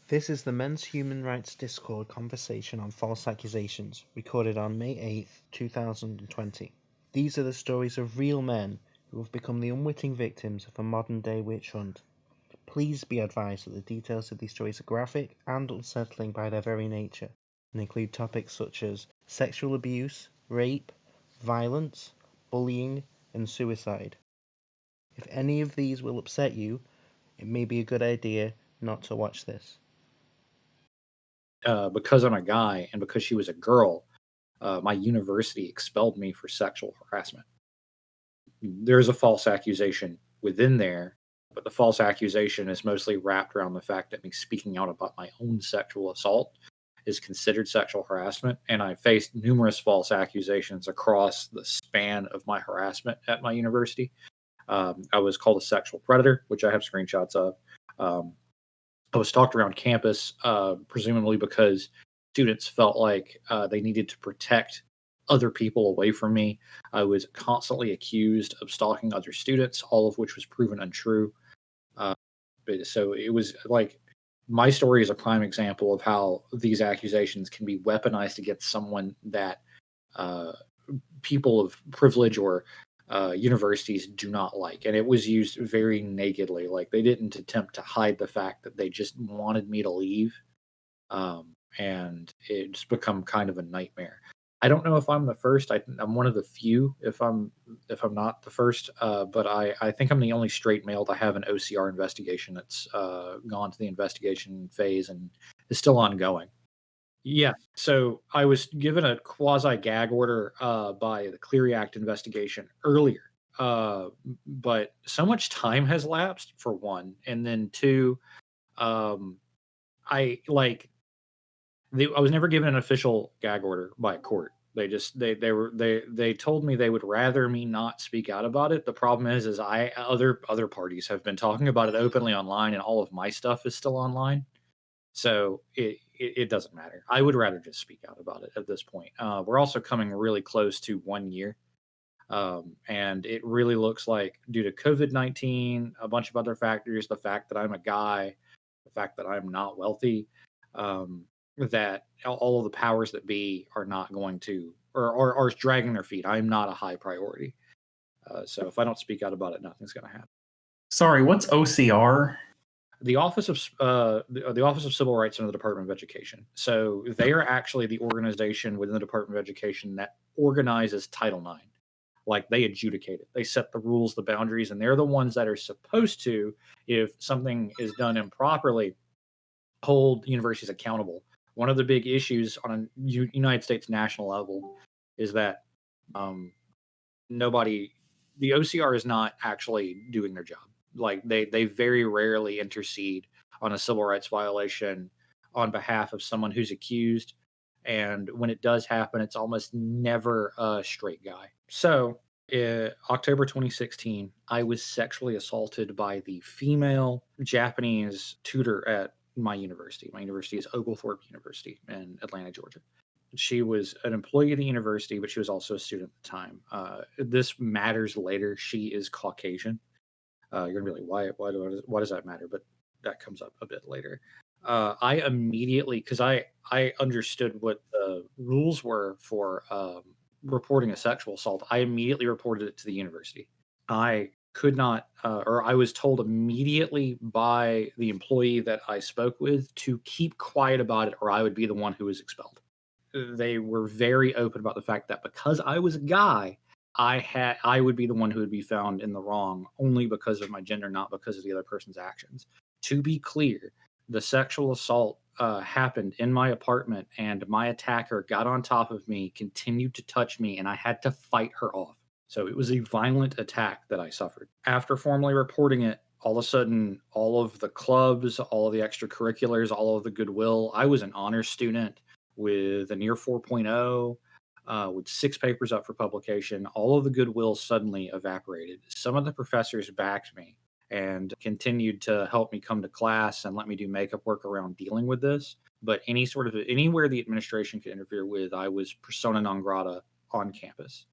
This is the Men's Human Rights Discord conversation on false accusations, recorded on May 8th, 2020. These are the stories of real men who have become the unwitting victims of a modern-day witch hunt. Please be advised that the details of these stories are graphic and unsettling by their very nature, and include topics such as sexual abuse, rape, violence, bullying, and suicide. If any of these will upset you, it may be a good idea not to watch this. Because I'm a guy and because she was a girl, my university expelled me for sexual harassment. There's a false accusation within there, but the false accusation is mostly wrapped around the fact that me speaking out about my own sexual assault is considered sexual harassment. And I faced numerous false accusations across the span of my harassment at my university. I was called a sexual predator, which I have screenshots of. Um, I was stalked around campus, presumably because students felt like they needed to protect other people away from me. I was constantly accused of stalking other students, all of which was proven untrue. Uh, so it was like my story is a prime example of how these accusations can be weaponized against someone that uh, people of privilege or universities do not like. And it was used very nakedly. Like they didn't attempt to hide the fact that they just wanted me to leave. And it's become kind of a nightmare. I don't know if I'm the first. I'm one of the few, if I'm not the first. But I think I'm the only straight male to have an OCR investigation that's gone to the investigation phase and is still ongoing. Yeah. So I was given a quasi gag order by the Cleary Act investigation earlier. But so much time has lapsed for one, and then two, um, I like I was never given an official gag order by a court. They told me they would rather me not speak out about it. The problem is I other parties have been talking about it openly online, and all of my stuff is still online. So it doesn't matter. I would rather just speak out about it at this point. We're also coming really close to 1 year. And it really looks like due to COVID-19, a bunch of other factors, the fact that I'm a guy, the fact that I'm not wealthy, that all of the powers that be are not going to, or are dragging their feet. I'm not a high priority. So if I don't speak out about it, nothing's going to happen. Sorry, what's OCR? The Office of Civil Rights under the Department of Education. So they are actually the organization within the Department of Education that organizes Title IX. Like they adjudicate it, they set the rules, the boundaries, and they're the ones that are supposed to, if something is done improperly, hold universities accountable. One of the big issues on a United States national level is that um, nobody, the OCR is not actually doing their job. Like they very rarely intercede on a civil rights violation on behalf of someone who's accused. And when it does happen, it's almost never a straight guy. So, October 2016, I was sexually assaulted by the female Japanese tutor at my university. My university is Oglethorpe University in Atlanta, Georgia. She was an employee of the university, but she was also a student at the time. This matters later. She is Caucasian. You're gonna be like, why does that matter? But that comes up a bit later. I immediately, because I understood what the rules were for reporting a sexual assault. I immediately reported it to the university. I could not, or I was told immediately by the employee that I spoke with to keep quiet about it, or I would be the one who was expelled. They were very open about the fact that because I was a guy, I would be the one who would be found in the wrong only because of my gender, not because of the other person's actions. To be clear, the sexual assault happened in my apartment, and my attacker got on top of me, continued to touch me, and I had to fight her off. So it was a violent attack that I suffered. After formally reporting it, all of a sudden, all of the clubs, all of the extracurriculars, all of the goodwill, I was an honors student with a near 4.0, with 6 papers up for publication. All of the goodwill suddenly evaporated. Some of the professors backed me and continued to help me come to class and let me do makeup work around dealing with this. But anywhere the administration could interfere with, I was persona non grata on campus.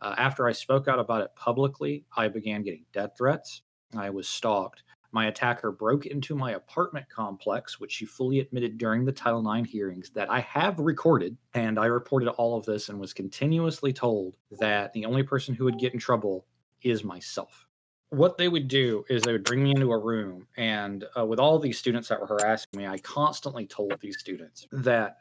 After I spoke out about it publicly, I began getting death threats. I was stalked. My attacker broke into my apartment complex, which she fully admitted during the Title IX hearings that I have recorded. And I reported all of this and was continuously told that the only person who would get in trouble is myself. What they would do is they would bring me into a room, and with all these students that were harassing me, I constantly told these students that,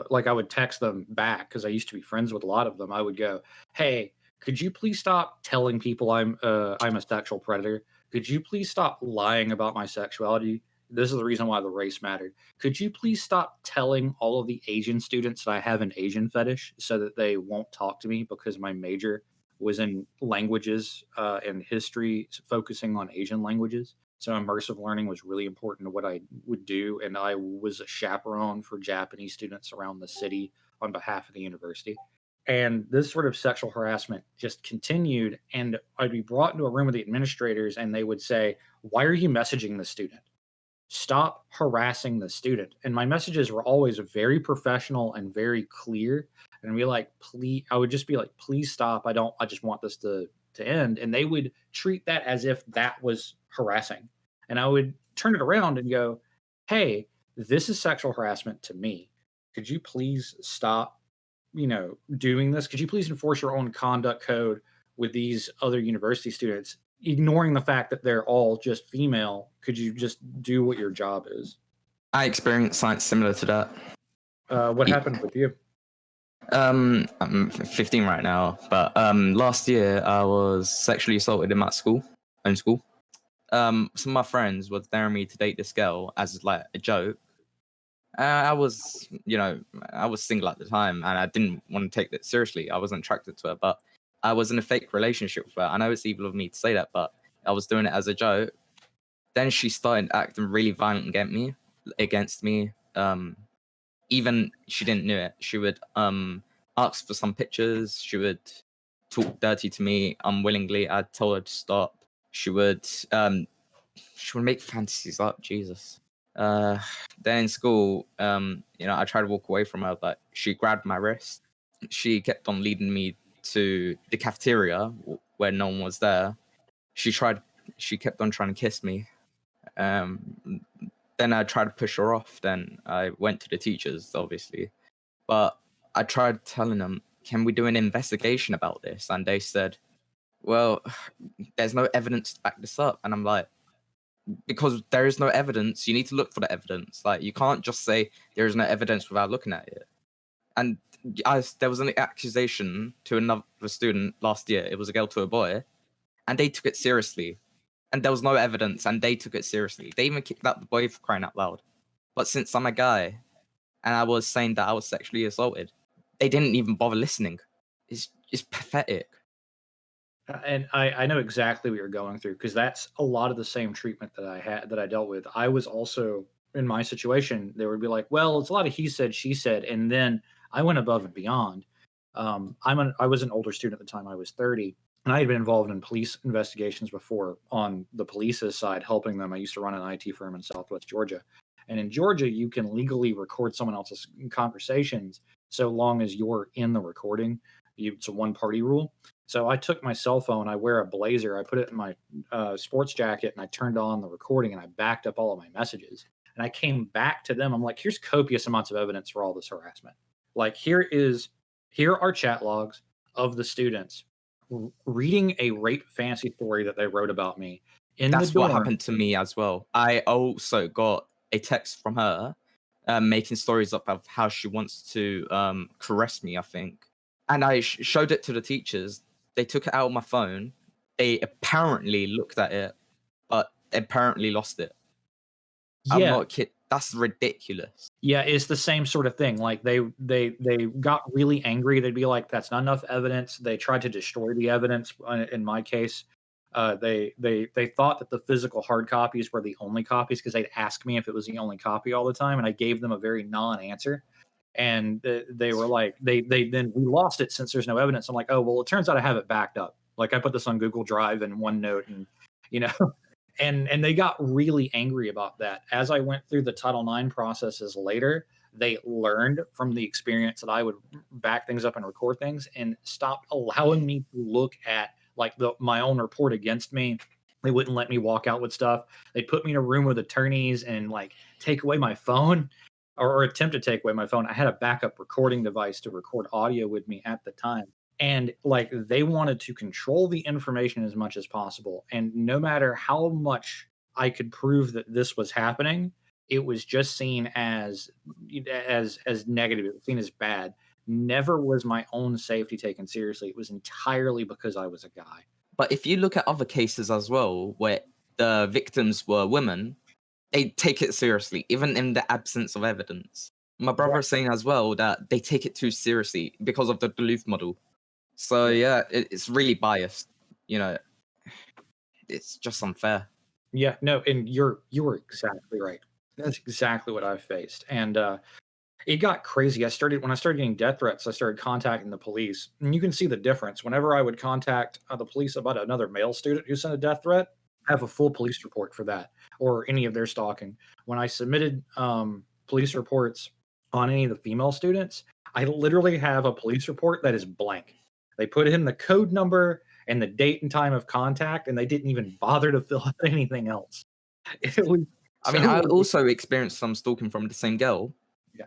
like, I would text them back because I used to be friends with a lot of them. I would go, "Hey, could you please stop telling people I'm a sexual predator? Could you please stop lying about my sexuality? This is the reason why the race mattered. Could you please stop telling all of the Asian students that I have an Asian fetish so that they won't talk to me because my major was in languages and history, focusing on Asian languages. So immersive learning was really important to what I would do, and I was a chaperone for Japanese students around the city on behalf of the university. And this sort of sexual harassment just continued, and I'd be brought into a room with the administrators, and they would say, "Why are you messaging the student? Stop harassing the student." And my messages were always very professional and very clear. And I'd be like, please, I would just be like, please stop. I just want this to end. And they would treat that as if that was harassing. And I would turn it around and go, hey, this is sexual harassment to me. Could you please stop, doing this? Could you please enforce your own conduct code with these other university students? Ignoring the fact that they're all just female, could you just do what your job is? I experienced something similar to that. What happened with you? I'm 15 right now, but last year I was sexually assaulted in my own school. Some of my friends were daring me to date this girl as like a joke. I was single at the time, and I didn't want to take that seriously. I wasn't attracted to her, but I was in a fake relationship with her. I know it's evil of me to say that, but I was doing it as a joke. Then she started acting really violent against me. Even she didn't know it. She would ask for some pictures. She would talk dirty to me unwillingly. I told her to stop. She would make fantasies up. Jesus. Then in school, I tried to walk away from her, but she grabbed my wrist. She kept on leading me to the cafeteria where no one was there. She kept on trying to kiss me. Then I tried to push her off. Then I went to the teachers, obviously. But I tried telling them, can we do an investigation about this? And they said, well, there's no evidence to back this up. And I'm like, because there is no evidence, you need to look for the evidence. Like, you can't just say there is no evidence without looking at it. And there was an accusation to another student last year. It was a girl to a boy, and they took it seriously. And there was no evidence, and they took it seriously. They even kicked out the boy for crying out loud. But since I'm a guy, and I was saying that I was sexually assaulted, they didn't even bother listening. It's pathetic. And I know exactly what you're going through, because that's a lot of the same treatment that I dealt with. I was also in my situation. They would be like, well, it's a lot of he said, she said. And then I went above and beyond. I was an older student at the time. I was 30, and I had been involved in police investigations before on the police's side, helping them. I used to run an IT firm in Southwest Georgia. And in Georgia, you can legally record someone else's conversations so long as you're in the recording. It's a one-party rule. So I took my cell phone, I wear a blazer, I put it in my sports jacket, and I turned on the recording, and I backed up all of my messages. And I came back to them. I'm like, here's copious amounts of evidence for all this harassment. Like, here are chat logs of the students reading a rape fantasy story that they wrote about me in the dorm. That's what happened to me as well. I also got a text from her making stories up of how she wants to caress me, I think. And I showed it to the teachers. They took it out of my phone. They apparently looked at it, but apparently lost it. Yeah. I'm not kidding. That's ridiculous. Yeah, it's the same sort of thing. Like, they got really angry. They'd be like, that's not enough evidence. They tried to destroy the evidence. In my case, they thought that the physical hard copies were the only copies, because they'd ask me if it was the only copy all the time, and I gave them a very non-answer. And they were like, we lost it since there's no evidence. I'm like, oh, well, it turns out I have it backed up. Like, I put this on Google Drive and OneNote, and and they got really angry about that. As I went through the Title IX processes later, they learned from the experience that I would back things up and record things, and stopped allowing me to look at like my own report against me They wouldn't let me walk out with stuff. They put me in a room with attorneys and like take away my phone or attempt to take away my phone. I had a backup recording device to record audio with me at the time. And like they wanted to control the information as much as possible. And no matter how much I could prove that this was happening, it was just seen as negative. It was seen as bad. Never was my own safety taken seriously. It was entirely because I was a guy. But if you look at other cases as well, where the victims were women, they take it seriously, even in the absence of evidence. My brother is saying as well that they take it too seriously because of the Duluth model. So yeah, it's really biased. You know, it's just unfair. Yeah, no, and you were exactly right. That's exactly what I faced, and it got crazy. When I started getting death threats, I started contacting the police, and you can see the difference. Whenever I would contact the police about another male student who sent a death threat, I have a full police report for that, or any of their stalking. When I submitted police reports on any of the female students, I literally have a police report that is blank. They put in the code number and the date and time of contact, and they didn't even bother to fill out anything else. It was I mean, I also experienced some stalking from the same girl. Yeah.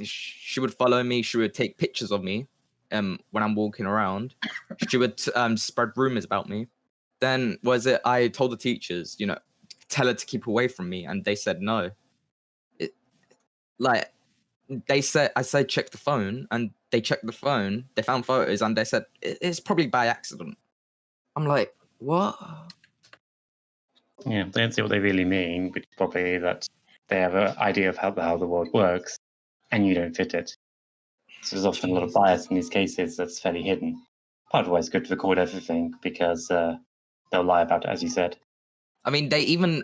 She would follow me. She would take pictures of me when I'm walking around. She would spread rumors about me. Then I told the teachers, tell her to keep away from me, and they said no. I said check the phone, and they checked the phone. They found photos, and they said it's probably by accident. I'm like, what? Yeah, they don't see what they really mean, which is probably that they have an idea of how the world works, and you don't fit it. So there's often a lot of bias in these cases that's fairly hidden. Part of why it's good to record everything, because they'll lie about it, as you said. I mean, they even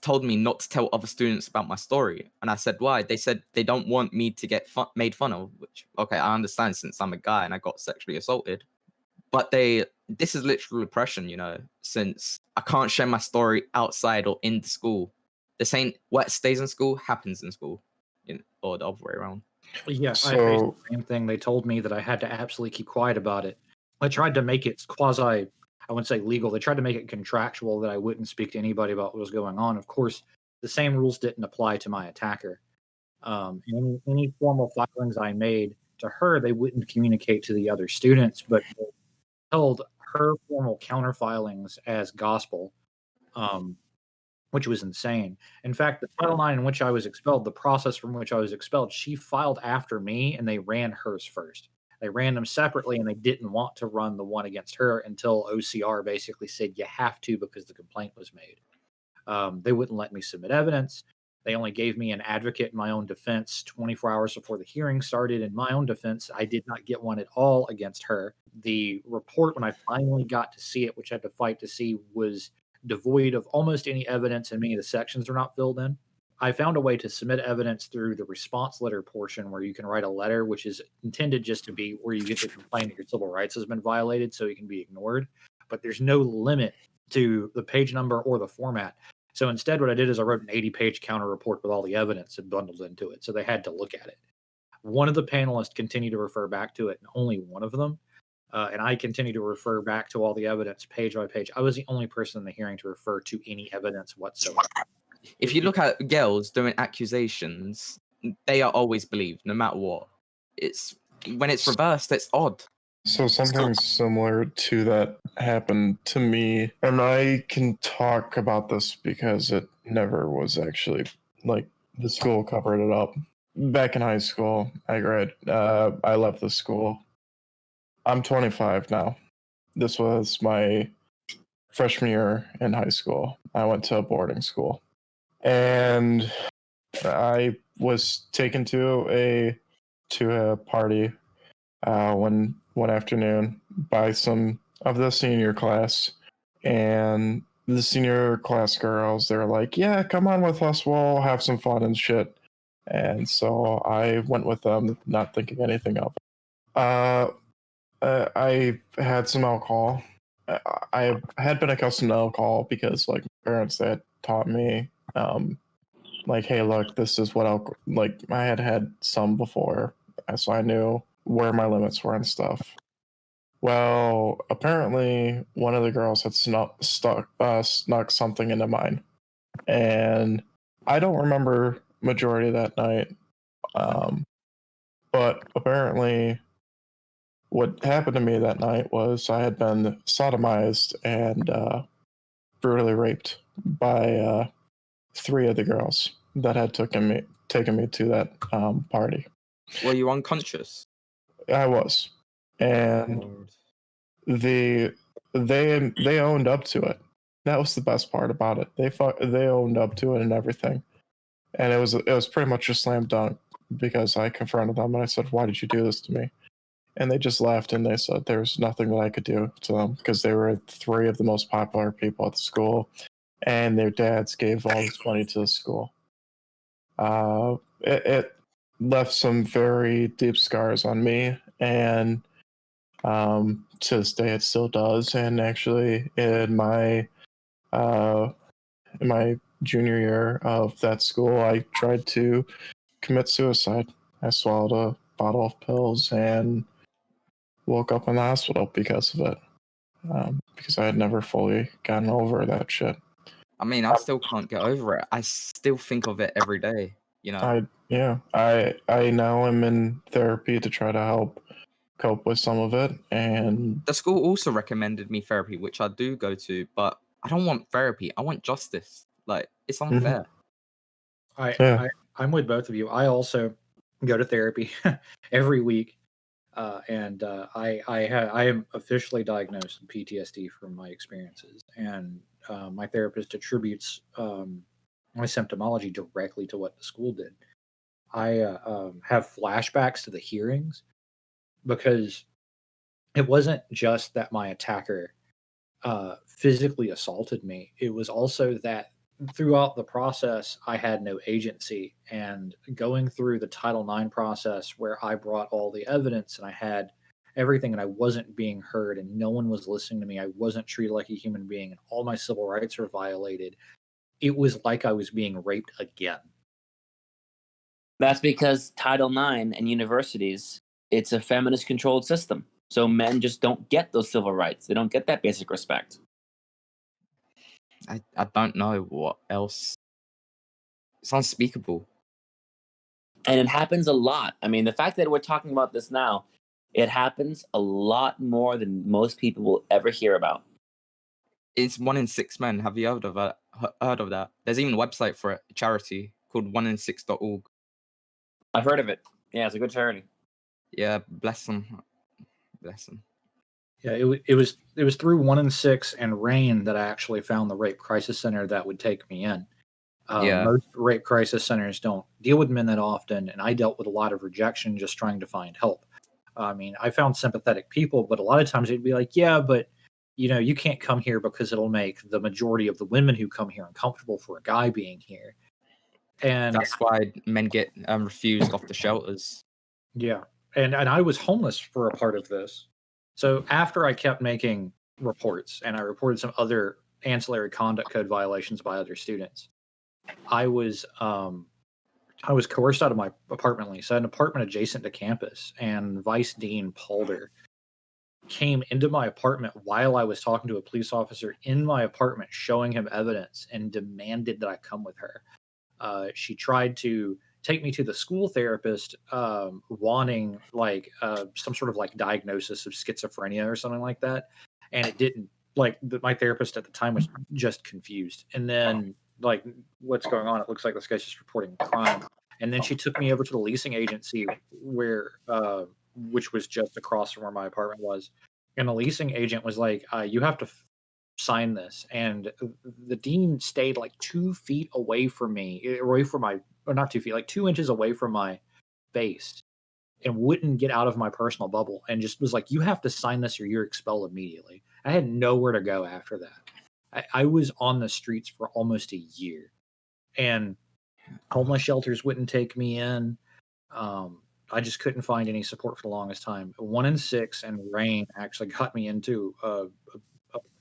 told me not to tell other students about my story, and I said why. They said they don't want me to get made fun of. Which, okay, I understand since I'm a guy and I got sexually assaulted, but this is literal repression, since I can't share my story outside or in the school. They're saying what stays in school happens in school, or the other way around. Yeah, I faced the same thing. They told me that I had to absolutely keep quiet about it. I tried to make it I wouldn't say legal. They tried to make it contractual that I wouldn't speak to anybody about what was going on. Of course, the same rules didn't apply to my attacker. Any formal filings I made to her, they wouldn't communicate to the other students, but they held her formal counter filings as gospel, which was insane. In fact, the Title IX in which I was expelled, the process from which I was expelled, she filed after me and they ran hers first. They ran them separately and they didn't want to run the one against her until OCR basically said you have to because the complaint was made. They wouldn't let me submit evidence. They only gave me an advocate in my own defense 24 hours before the hearing started. In my own defense, I did not get one at all against her. The report, when I finally got to see it, which I had to fight to see, was devoid of almost any evidence, and many of the sections are not filled in. I found a way to submit evidence through the response letter portion where you can write a letter, which is intended just to be where you get to complain that your civil rights has been violated so it can be ignored. But there's no limit to the page number or the format. So instead, what I did is I wrote an 80-page counter report with all the evidence and bundled into it. So they had to look at it. One of the panelists continued to refer back to it, and only one of them. And I continue to refer back to all the evidence page by page. I was the only person in the hearing to refer to any evidence whatsoever. If you look at girls doing accusations, they are always believed, no matter what. When it's reversed, it's odd. So something similar to that happened to me, and I can talk about this because it never was actually, the school covered it up. Back in high school, I left the school. I'm 25 now. This was my freshman year in high school. I went to a boarding school. And I was taken to a party one afternoon by some of the senior class, and the senior class girls, they were like, yeah, come on with us, we'll have some fun and shit. And so I went with them, not thinking anything of it. I had some alcohol. I had been accustomed to alcohol because my parents had taught me hey, look, this is what I had some before, so I knew where my limits were and stuff. Well, apparently one of the girls had snuck something into mine, and I don't remember majority of that night. But apparently, what happened to me that night was I had been sodomized and brutally raped by 3 of the girls that had taken me to that party. Were you unconscious? I was, and they owned up to it. That was the best part about it. They owned up to it and everything, and it was pretty much a slam dunk because I confronted them and I said, "Why did you do this to me?" And they just laughed and they said there was nothing that I could do to them because they were 3 of the most popular people at the school, and their dads gave all this money to the school. It left some very deep scars on me, and to this day it still does. And actually, in my junior year of that school, I tried to commit suicide. I swallowed a bottle of pills and woke up in the hospital because of it. Because I had never fully gotten over that shit. I mean, I still can't get over it. I still think of it every day. You know. I now am in therapy to try to help cope with some of it, and The school also recommended me therapy, which I do go to, but I don't want therapy. I want justice. Like, it's unfair. yeah, I'm with both of you. I also go to therapy every week, and I am officially diagnosed with PTSD from my experiences, and my therapist attributes my symptomology directly to what the school did. I have flashbacks to the hearings because it wasn't just that my attacker physically assaulted me. It was also that throughout the process, I had no agency. And going through the Title IX process, where I brought all the evidence and I had everything, and I wasn't being heard, and no one was listening to me, I wasn't treated like a human being, and all my civil rights were violated. It was like I was being raped again. That's because Title IX and universities, it's a feminist controlled system. So men just don't get those civil rights. They don't get that basic respect. I don't know what else. It's unspeakable. And it happens a lot. I mean, the fact that we're talking about this now, it happens a lot more than most people will ever hear about. It's 1 in 6 men. Have you heard of that? Heard of that? There's even a website for it, a charity called 1in6.org. I've heard of it. Yeah, it's a good charity. Yeah, bless them. Bless them. Yeah, it was through 1 in 6 and RAIN that I actually found the rape crisis center that would take me in. Yeah. Most rape crisis centers don't deal with men that often, and I dealt with a lot of rejection just trying to find help. I mean, I found sympathetic people, but a lot of times they'd be like, "Yeah, but you can't come here because it'll make the majority of the women who come here uncomfortable for a guy being here." And That's why men get refused off the shelters. yeah, and I was homeless for a part of this. So after I kept making reports and I reported some other ancillary conduct code violations by other students, I was coerced out of my apartment lease. I had an apartment adjacent to campus, and Vice Dean Palder came into my apartment while I was talking to a police officer in my apartment, showing him evidence, and demanded that I come with her. She tried to take me to the school therapist, wanting like some sort of like diagnosis of schizophrenia or something like that, and it didn't. Like my therapist at the time was just confused, and then like, what's going on? It looks like this guy's just reporting crime. And then she took me over to the leasing agency where, which was just across from where my apartment was, and the leasing agent was like, "You have to sign this." And the dean stayed like 2 feet away from me, away from my, or not 2 feet, like 2 inches away from my face, and wouldn't get out of my personal bubble, and just was like, "You have to sign this or you're expelled immediately." I had nowhere to go after that. I was on the streets for almost a year, and homeless shelters wouldn't take me in. I just couldn't find any support for the longest time. 1 in 6 and RAIN actually got me into a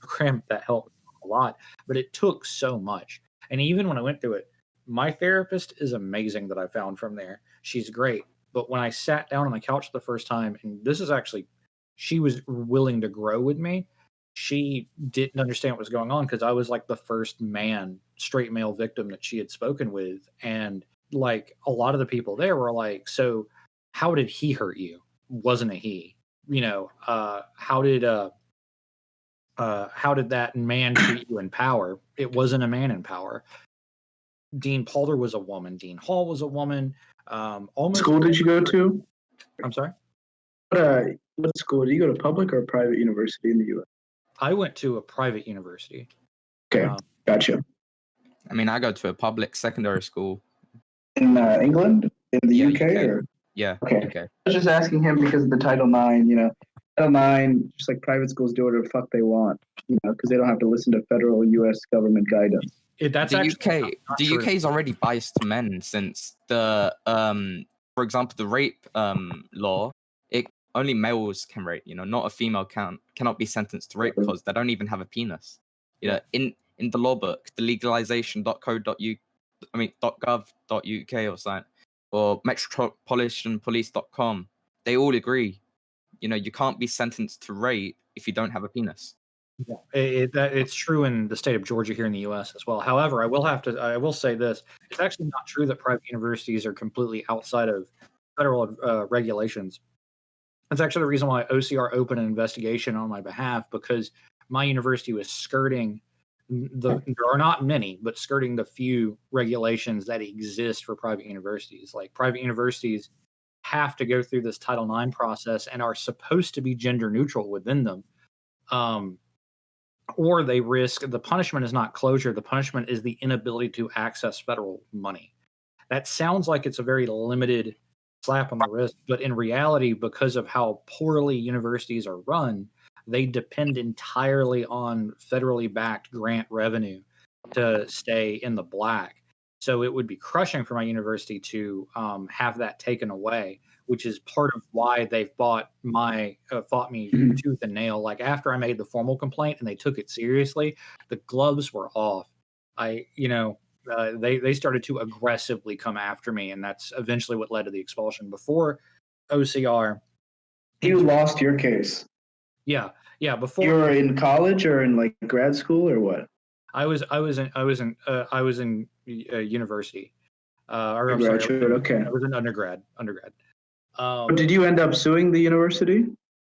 program that helped a lot, but it took so much. And even when I went through it, my therapist is amazing that I found from there. She's great. But when I sat down on the couch the first time, and this is actually she was willing to grow with me. She didn't understand what was going on because I was like the first straight male victim that she had spoken with. And like a lot of the people there were like, so how did he hurt you? Wasn't it he? How did that man treat you in power? It wasn't a man in power. Dean Palder was a woman. Dean Hall was a woman. Almost. School did you go to? I'm sorry? What school? Did you go to public or private university in the U.S.? I went to a private university. Okay, gotcha. I mean, I go to a public secondary school. In England? In the UK? Or? Yeah, okay. UK. I was just asking him because of the Title IX, Title IX, just like private schools do whatever the fuck they want, because they don't have to listen to federal U.S. government guidance. The UK is already biased to men since the for example the rape law. Only males can rape. Not a female cannot be sentenced to rape because they don't even have a penis. In the law book, the legalization.gov.uk or something, or metropolitanpolice.com, they all agree. You can't be sentenced to rape if you don't have a penis. Yeah, it's true in the state of Georgia here in the U.S. as well. However, I will say this: it's actually not true that private universities are completely outside of federal regulations. That's actually the reason why OCR opened an investigation on my behalf, because my university was skirting there are not many, but skirting the few regulations that exist for private universities. Like private universities have to go through this Title IX process and are supposed to be gender neutral within them. Or they risk, the punishment is not closure. The punishment is the inability to access federal money. That sounds like it's a very limited slap on the wrist, but in reality, because of how poorly universities are run, they depend entirely on federally backed grant revenue to stay in the black. So it would be crushing for my university to have that taken away, which is part of why they've fought me tooth and nail. Like after I made the formal complaint and they took it seriously, the gloves were off. They started to aggressively come after me, and that's eventually what led to the expulsion. Before OCR, you lost your case. Yeah. Before you were in college or in like grad school or what? I was in university. Or I'm sorry, okay. I was in undergrad. Did you end up suing the university?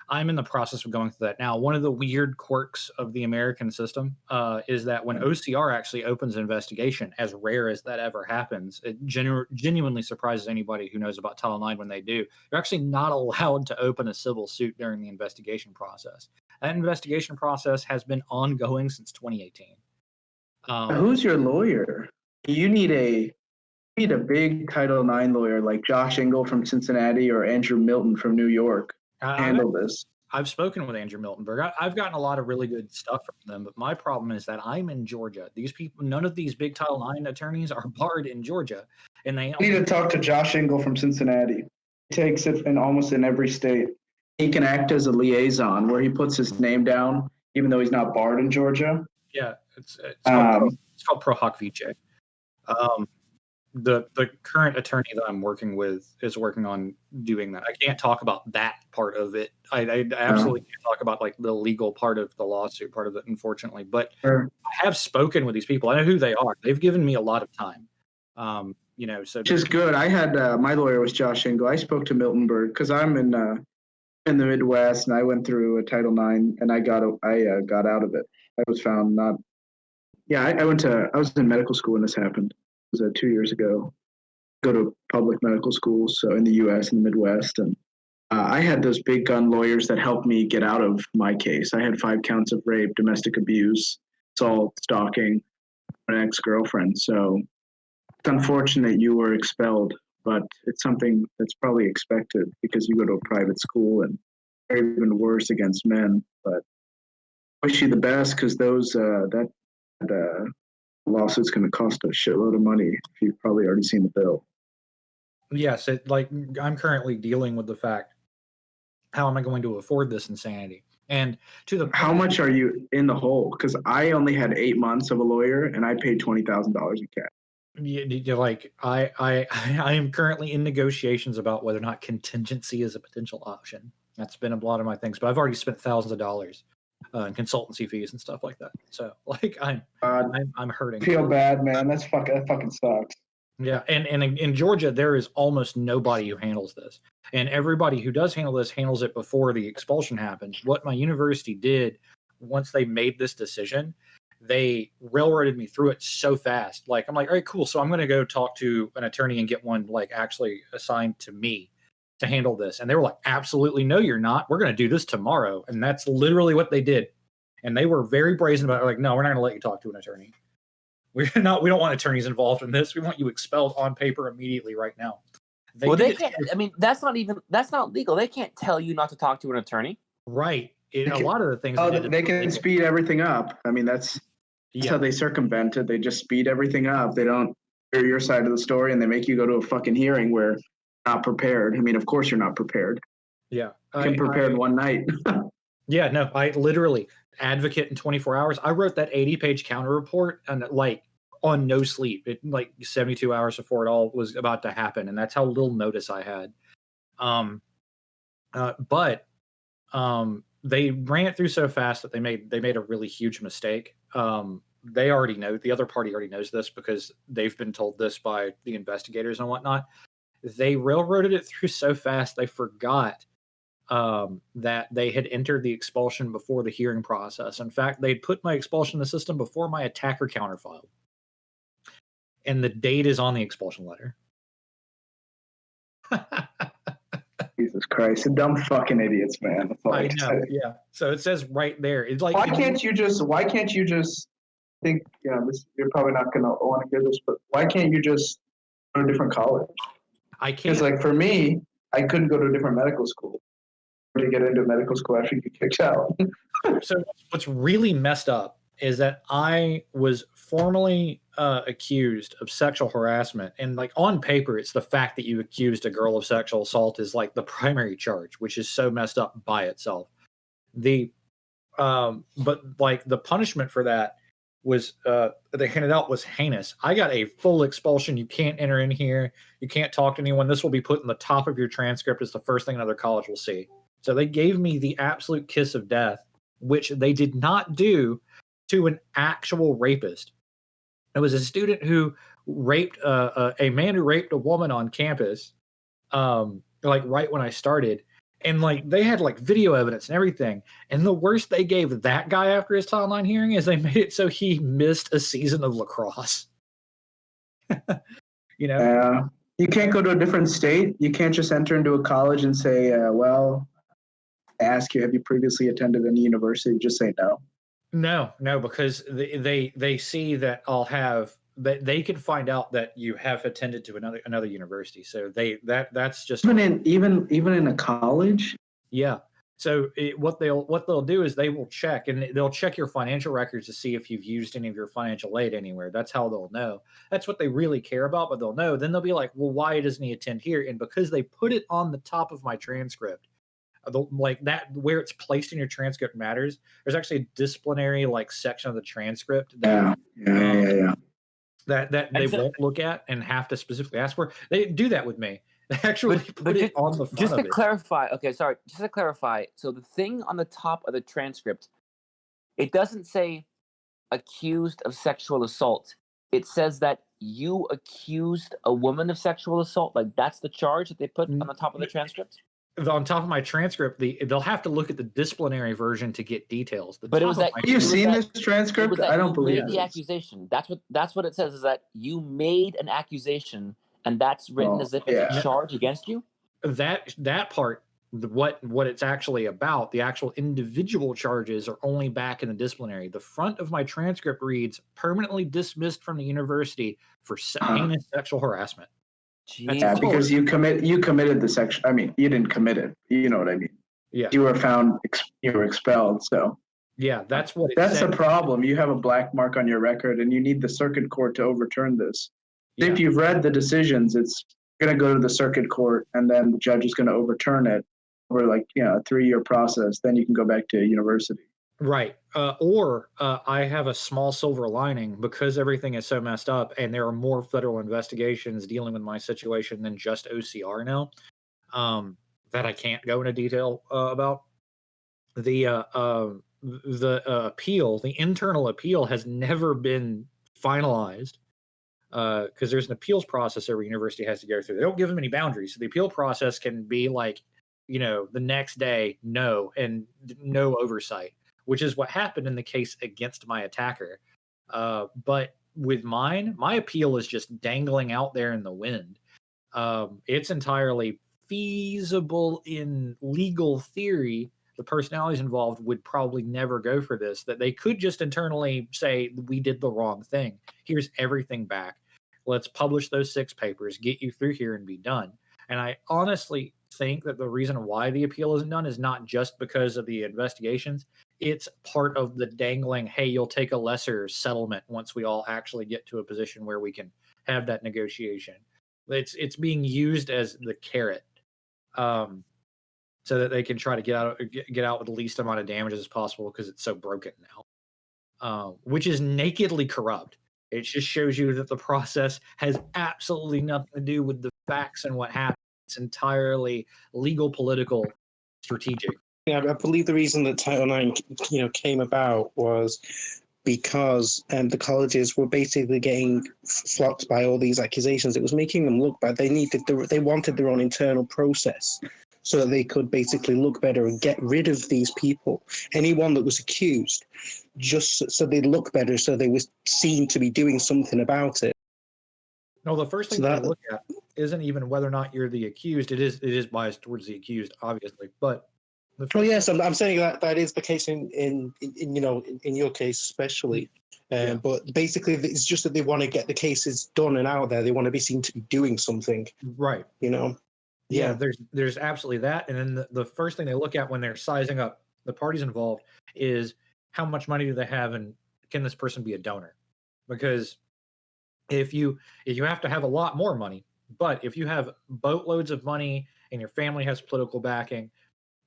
I'm in the process of going through that now. One of the weird quirks of the American system is that when OCR actually opens an investigation, as rare as that ever happens, it genuinely surprises anybody who knows about Title IX when they do. You're actually not allowed to open a civil suit during the investigation process. That investigation process has been ongoing since 2018. Who's your lawyer? You need a big Title IX lawyer like Josh Engel from Cincinnati or Andrew Milton from New York. Handle this. I've spoken with Andrew Miltenberg. I've gotten a lot of really good stuff from them, but my problem is that I'm in Georgia. These people, none of these big Title IX attorneys are barred in Georgia, and they need to talk to Josh Engel from Cincinnati. He takes it in almost in every state. He can act as a liaison where he puts his name down, even though he's not barred in Georgia. Yeah, it's called Pro Hoc Vice. The current attorney that I'm working with is working on doing that. I can't talk about that part of it. I absolutely can't talk about like the legal part of the lawsuit part of it, unfortunately. But I have spoken with these people. I know who they are. They've given me a lot of time. So which is good. I had my lawyer was Josh Engel. I spoke to Miltenberg because I'm in the Midwest and I went through a Title IX and I got out of it. I was found not. Yeah, I was in medical school when this happened. It was 2 years ago. Go to public medical schools, so in the U.S. and the Midwest, and I had those big gun lawyers that helped me get out of my case. I had 5 counts of rape, domestic abuse, assault, stalking, an ex-girlfriend. So it's unfortunate you were expelled, but it's something that's probably expected because you go to a private school and they're even worse against men. But I wish you the best because those lawsuit's going to cost a shitload of money. If you've probably already seen the bill. Yes, I'm currently dealing with the fact, how am I going to afford this insanity? And how much are you in the hole? Because I only had 8 months of a lawyer, and I paid $20,000 in cash. I am currently in negotiations about whether or not contingency is a potential option. That's been a lot of my things, but I've already spent thousands of dollars in consultancy fees and stuff like that. So like I'm hurting. Feel bad, man. That fucking sucks. Yeah, and in Georgia there is almost nobody who handles this, and everybody who does handle this handles it before the expulsion happens. What my university did once they made this decision, they railroaded me through it so fast. Like I'm like, all right, cool. So I'm going to go talk to an attorney and get one like actually assigned to me to handle this. And they were like, absolutely no, you're not. We're going to do this tomorrow. And that's literally what they did. And they were very brazen about it. Like, no, we're not going to let you talk to an attorney. We don't want attorneys involved in this. We want you expelled on paper immediately right now. They can't. I mean, that's not legal. They can't tell you not to talk to an attorney. Right. A lot of the things they can speed everything up. I mean, that's how they circumvent it. They just speed everything up. They don't hear your side of the story, and they make you go to a fucking hearing where you're not prepared. I mean, of course you're not prepared. Yeah. You can prepare in one night. Yeah, no, I literally advocate in 24 hours. I wrote that 80-page counter report and like on no sleep. It like 72 hours before it all was about to happen, and that's how little notice I had. But they ran it through so fast that they made a really huge mistake. They already know, the other party already knows this because they've been told this by the investigators and whatnot. They railroaded it through so fast they forgot that they had entered the expulsion before the hearing process. In fact, they put my expulsion in the system before my attacker counter filed. And the date is on the expulsion letter. Jesus Christ, dumb fucking idiots, man. I know, yeah. So it says right there. It's like why can't you just think, this, you're probably not gonna want to hear this, but why can't you just go to a different college? I can't. Because like for me, I couldn't go to a different medical school to get into medical school after you get kicked out. So what's really messed up is that I was formally accused of sexual harassment, and like on paper, it's the fact that you accused a girl of sexual assault is like the primary charge, which is so messed up by itself. But like the punishment for that was they handed out was heinous. I got a full expulsion. You can't enter in here. You can't talk to anyone. This will be put in the top of your transcript as the first thing another college will see. So they gave me the absolute kiss of death, which they did not do to an actual rapist. It was a student who raped a man who raped a woman on campus, like right when I started. And like they had like video evidence and everything. And the worst they gave that guy after his Title IX hearing is they made it so he missed a season of lacrosse. You can't go to a different state. You can't just enter into a college and say, well, I ask you, have you previously attended any university? Just say no. No, because they see that I'll have that they can find out that you have attended to another university. So that's just even in a college. Yeah. So what they'll do is they will check, and they'll check your financial records to see if you've used any of your financial aid anywhere. That's how they'll know. That's what they really care about, but they'll know. Then they'll be like, well, why doesn't he attend here? And because they put it on the top of my transcript, like that, where it's placed in your transcript matters. There's actually a disciplinary like section of the transcript that that they won't look at and have to specifically ask for. They didn't do that with me. They actually put it on the front just of to it. clarify. Okay, sorry. Just to clarify. So the thing on the top of the transcript, it doesn't say accused of sexual assault. It says that you accused a woman of sexual assault. Like that's the charge that they put on the top of the transcript. On top of my transcript, they'll have to look at the disciplinary version to get details. But it was that you've seen this transcript. I don't believe the accusation. That's what it says, is that you made an accusation, and that's written as if it's a charge against you. That part, what it's actually about, the actual individual charges are only back in the disciplinary. The front of my transcript reads permanently dismissed from the university for heinous sexual harassment. Yeah, because you committed the section. I mean, you didn't commit it. You know what I mean? Yeah. You were found. You were expelled. So. Yeah, that's what. That's a problem. You have a black mark on your record, and you need the circuit court to overturn this. Yeah. If you've read the decisions, it's going to go to the circuit court, and then the judge is going to overturn it over a 3-year process. Then you can go back to university. Right. Or I have a small silver lining because everything is so messed up and there are more federal investigations dealing with my situation than just OCR now. that I can't go into detail about. The appeal, the internal appeal, has never been finalized because there's an appeals process every university has to go through. They don't give them any boundaries, so the appeal process can be like, the next day, no, and no oversight, which is what happened in the case against my attacker. But with mine, my appeal is just dangling out there in the wind. It's entirely feasible in legal theory. The personalities involved would probably never go for this, that they could just internally say, we did the wrong thing. Here's everything back. Let's publish those 6 papers, get you through here, and be done. And I honestly think that the reason why the appeal isn't done is not just because of the investigations. It's part of the dangling, hey, you'll take a lesser settlement once we all actually get to a position where we can have that negotiation. It's being used as the carrot, so that they can try to get out with the least amount of damages as possible because it's so broken now, which is nakedly corrupt. It just shows you that the process has absolutely nothing to do with the facts and what happened. It's entirely legal, political, strategic. I believe the reason that Title IX, came about was because the colleges were basically getting flocked by all these accusations. It was making them look bad. They wanted their own internal process so that they could basically look better and get rid of these people, anyone that was accused, just so they'd look better, so they were seen to be doing something about it. No, the first thing they look at isn't even whether or not you're the accused. It is biased towards the accused, obviously, but. Yes, I'm saying that is the case in your case especially, but basically it's just that they want to get the cases done and out there. They want to be seen to be doing something, right? Yeah. There's absolutely that, and then the first thing they look at when they're sizing up the parties involved is how much money do they have, and can this person be a donor? Because if you have to have a lot more money, but if you have boatloads of money and your family has political backing,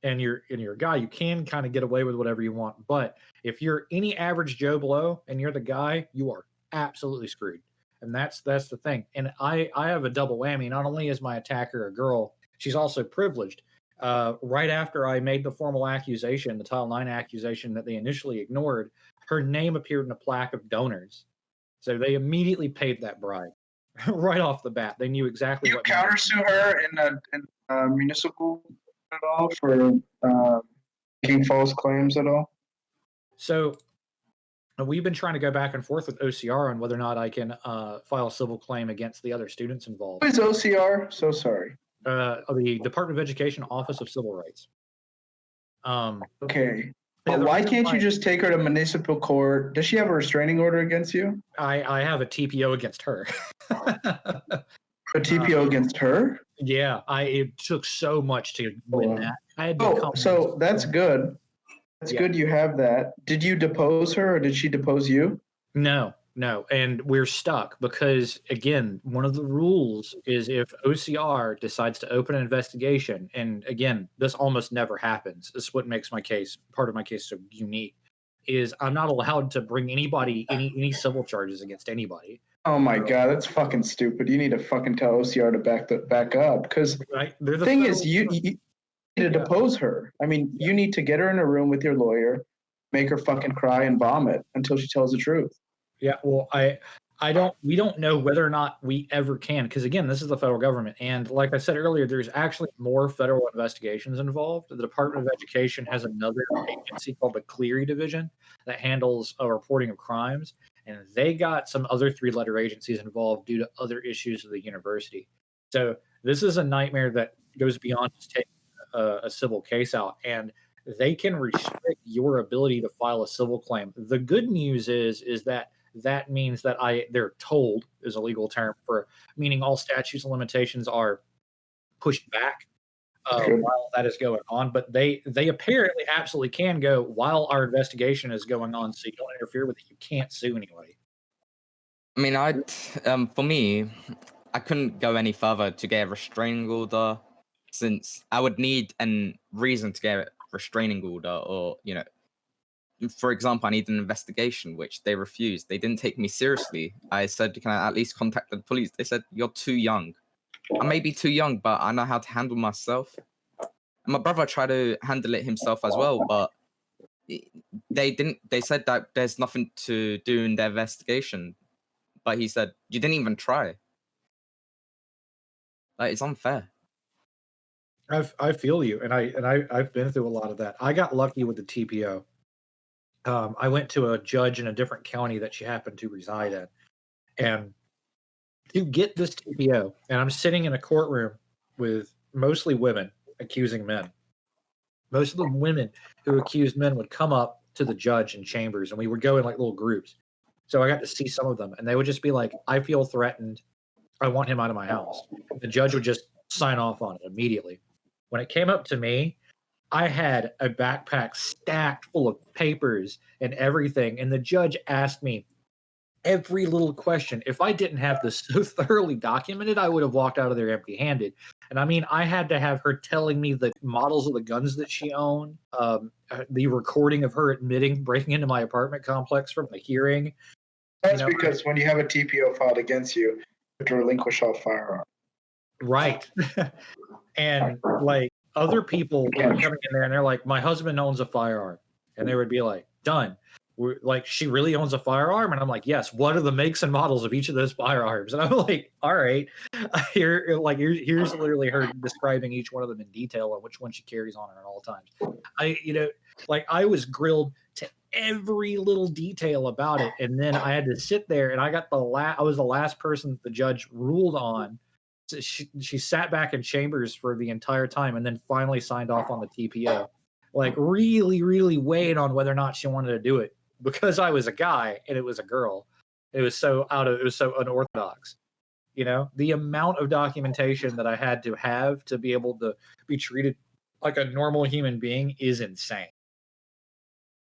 and you're a guy, you can kind of get away with whatever you want. But if you're any average Joe Blow and you're the guy, you are absolutely screwed. And that's the thing. And I have a double whammy. Not only is my attacker a girl, she's also privileged. Right after I made the formal accusation, the Title IX accusation that they initially ignored, her name appeared in a plaque of donors. So they immediately paid that bribe right off the bat. They knew exactly what. You countersue her in a municipal at all for making false claims at all? So we've been trying to go back and forth with OCR on whether or not I can file a civil claim against the other students involved. What is OCR? So sorry. The Department of Education Office of Civil Rights. Okay. But why can't you just take her to municipal court? Does she have a restraining order against you? I have a TPO against her. A TPO against her? Yeah, it took so much to win that. I had to so that's good. That's good you have that. Did you depose her or did she depose you? No. And we're stuck because, again, one of the rules is if OCR decides to open an investigation, and again, this almost never happens. This is what makes part of my case so unique, is I'm not allowed to bring any civil charges against anybody. Oh my God, that's fucking stupid. You need to fucking tell OCR to back up because the thing is, you need to depose her. I mean, you need to get her in a room with your lawyer, make her fucking cry and vomit until she tells the truth. Yeah, well, we don't know whether or not we ever can, because again, this is the federal government, and like I said earlier, there's actually more federal investigations involved. The Department of Education has another agency called the Clery Division that handles reporting of crimes, and they got some other 3-letter agencies involved due to other issues of the university. So this is a nightmare that goes beyond just taking a civil case out, and they can restrict your ability to file a civil claim. The good news is that means that they're told is a legal term for meaning all statutes and limitations are pushed back while that is going on. But they apparently absolutely can go while our investigation is going on. So you don't interfere with it. You can't sue anybody. I mean, for me, I couldn't go any further to get a restraining order, since I would need a reason to get a restraining order, or for example, I need an investigation, which they refused. They didn't take me seriously. I said, can I at least contact the police? They said, you're too young. I may be too young, but I know how to handle myself. And my brother tried to handle it himself as well, but they didn't. They said that there's nothing to do in their investigation, but he said you didn't even try. Like, it's unfair. I feel you, and I've been through a lot of that. I got lucky with the TPO. I went to a judge in a different county that she happened to reside in, and to get this TPO, and I'm sitting in a courtroom with mostly women accusing men. Most of the women who accused men would come up to the judge in chambers, and we would go in like little groups. So I got to see some of them, and they would just be like, "I feel threatened. I want him out of my house." The judge would just sign off on it immediately. When it came up to me, I had a backpack stacked full of papers and everything, and the judge asked me every little question. If I didn't have this so thoroughly documented, I would have walked out of there empty-handed. And I mean, I had to have her telling me the models of the guns that she owned, the recording of her admitting breaking into my apartment complex from the hearing. That's because when you have a TPO filed against you, you have to relinquish all firearms. Right. And like other people were coming in there and they're like, my husband owns a firearm. And they would be like, done. We're like, she really owns a firearm? And I'm like, yes. What are the makes and models of each of those firearms? And I'm like, all right. Here's literally her describing each one of them in detail on which one she carries on her at all times. I was grilled to every little detail about it. And then I had to sit there and I was the last person that the judge ruled on. So she sat back in chambers for the entire time and then finally signed off on the TPO. Like really, really weighed on whether or not she wanted to do it. Because I was a guy and it was a girl. It was so unorthodox. The amount of documentation that I had to have to be able to be treated like a normal human being is insane.